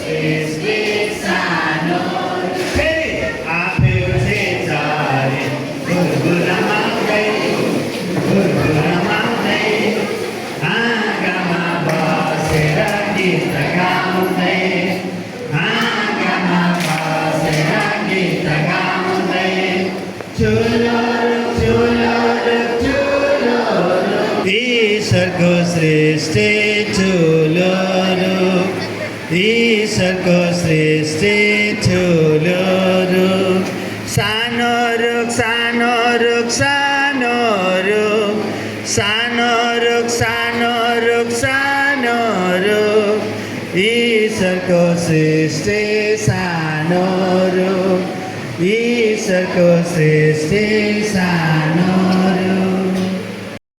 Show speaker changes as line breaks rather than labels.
सृष्टि सानो फेरि आफू चारे गुरगुराउँदै आँगामा बसेर गीत गाउँदै आँगामा बसेर गीत गाउँदै ठुलो ईश्वरको सृष्टि ठुलो रूप ईश्वरको सृष्टि ठुलो रूप सानो रुख सानो रुख सानो रुख सानो रुख सानो रुख सानो रुख ईश्वरको सृष्टि सानो रुख ईश्वरको सृष्टि सानो